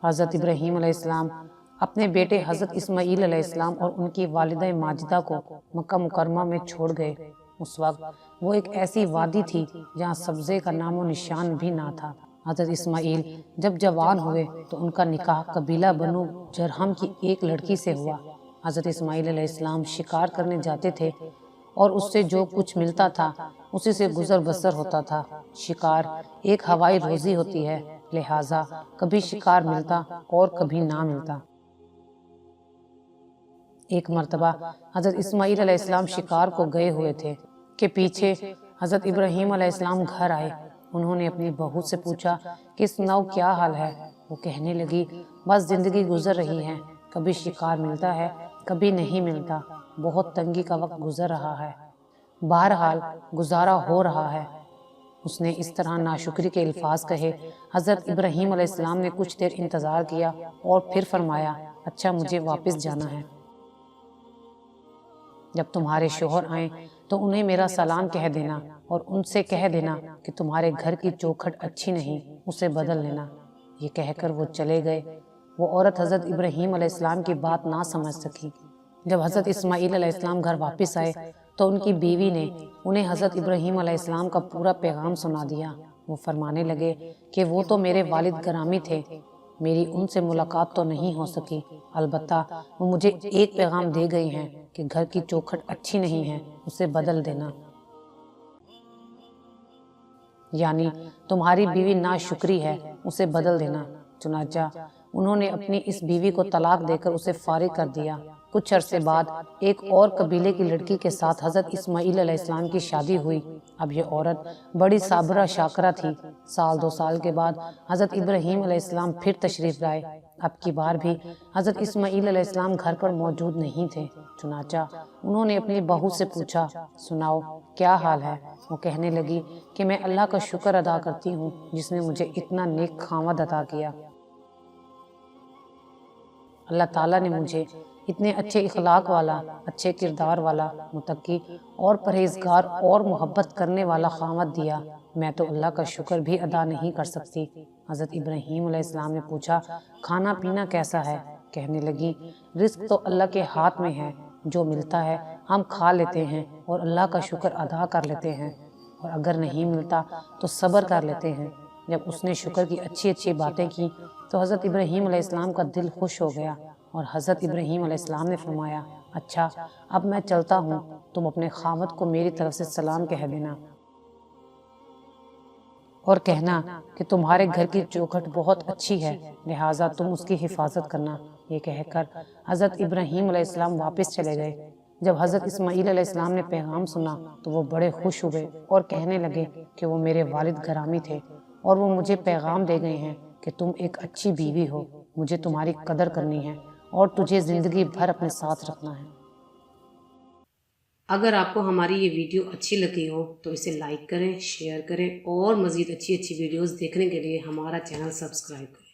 حضرت ابراہیم علیہ السلام اپنے بیٹے حضرت اسماعیل علیہ السلام اور ان کی والدہ ماجدہ کو مکہ مکرمہ میں چھوڑ گئے۔ اس وقت وہ ایک ایسی وادی تھی جہاں سبزے کا نام و نشان بھی نہ تھا۔ حضرت اسماعیل جب جوان ہوئے تو ان کا نکاح قبیلہ بنو جرہم کی ایک لڑکی سے ہوا۔ حضرت اسماعیل علیہ السلام شکار کرنے جاتے تھے اور اس سے جو کچھ ملتا تھا اسی سے گزر بسر ہوتا تھا۔ شکار ایک ہوائی روزی ہوتی ہے، لہٰذا کبھی شکار ملتا اور کبھی نہ ملتا۔ ایک مرتبہ حضرت اسماعیل علیہ السلام شکار کو گئے ہوئے تھے کہ پیچھے حضرت ابراہیم علیہ السلام گھر آئے۔ انہوں نے اپنی بہو سے پوچھا کہ سناؤ کیا حال ہے؟ وہ کہنے لگی بس زندگی گزر رہی ہے، کبھی شکار ملتا ہے کبھی نہیں ملتا، بہت تنگی کا وقت گزر رہا ہے، بہرحال گزارا ہو رہا ہے۔ اس نے اس طرح ناشکری کے الفاظ کہے۔ حضرت ابراہیم علیہ السلام نے کچھ دیر انتظار کیا اور پھر فرمایا اچھا مجھے واپس جانا ہے، جب تمہارے شوہر آئیں تو انہیں میرا سلام کہہ دینا اور ان سے کہہ دینا کہ تمہارے گھر کی چوکھٹ اچھی نہیں، اسے بدل لینا۔ یہ کہہ کر وہ چلے گئے۔ وہ عورت حضرت ابراہیم علیہ السلام کی بات نہ سمجھ سکی۔ جب حضرت اسماعیل علیہ السلام گھر واپس آئے تو ان کی بیوی نے انہیں حضرت ابراہیم علیہ السلام کا پورا پیغام سنا دیا۔ وہ فرمانے لگے کہ وہ تو میرے والد گرامی تھے، میری ان سے ملاقات تو نہیں ہو سکی، البتہ وہ مجھے ایک پیغام دے گئی ہیں کہ گھر کی چوکھٹ اچھی نہیں ہے، اسے بدل دینا۔ یعنی تمہاری بیوی ناشکری ہے، اسے بدل دینا۔ چنانچہ انہوں نے اپنی اس بیوی کو طلاق دے کر اسے فارغ کر دیا۔ کچھ عرصے بعد ایک اور قبیلے کی لڑکی کے ساتھ حضرت اسماعیل علیہ السلام کی شادی ہوئی۔ اب یہ عورت بڑی صابرہ شاکرہ تھی۔ سال دو سال کے بعد حضرت ابراہیم علیہ السلام پھر تشریف لائے۔ اب کی بار بھی حضرت اسماعیل علیہ السلام گھر پر موجود نہیں تھے۔ چنانچہ انہوں نے اپنی بہو سے پوچھا سناؤ کیا حال ہے؟ وہ کہنے لگی کہ میں اللہ کا شکر ادا کرتی ہوں جس نے مجھے اتنا نیک خاوند عطا کیا۔ اللہ تعالیٰ نے مجھے اتنے اچھے اخلاق والا، اچھے کردار والا، متقی اور پرہیزگار اور محبت کرنے والا خاوند دیا، میں تو اللہ کا شکر بھی ادا نہیں کر سکتی۔ حضرت ابراہیم علیہ السلام نے پوچھا کھانا پینا کیسا ہے؟ کہنے لگی رزق تو اللہ کے ہاتھ میں ہے، جو ملتا ہے ہم کھا لیتے ہیں اور اللہ کا شکر ادا کر لیتے ہیں، اور اگر نہیں ملتا تو صبر کر لیتے ہیں۔ جب اس نے شکر کی اچھی اچھی باتیں کی تو حضرت ابراہیم علیہ السلام کا دل خوش ہو گیا، اور حضرت ابراہیم علیہ السلام نے فرمایا اچھا اب میں چلتا ہوں، تم اپنے خاوند کو میری طرف سے سلام کہہ دینا اور کہنا کہ تمہارے گھر کی چوکھٹ بہت اچھی ہے، لہٰذا تم اس کی حفاظت کرنا۔ یہ کہہ کر حضرت ابراہیم علیہ السلام واپس چلے گئے۔ جب حضرت اسماعیل علیہ السلام نے پیغام سنا تو وہ بڑے خوش ہوئے اور کہنے لگے کہ وہ میرے والد گرامی تھے اور وہ مجھے پیغام دے گئے ہیں کہ تم ایک اچھی بیوی ہو، مجھے تمہاری قدر کرنی ہے اور تجھے زندگی بھر اپنے ساتھ رکھنا ہے۔ اگر آپ کو ہماری یہ ویڈیو اچھی لگی ہو تو اسے لائک کریں، شیئر کریں اور مزید اچھی ویڈیوز دیکھنے کے لیے ہمارا چینل سبسکرائب کریں۔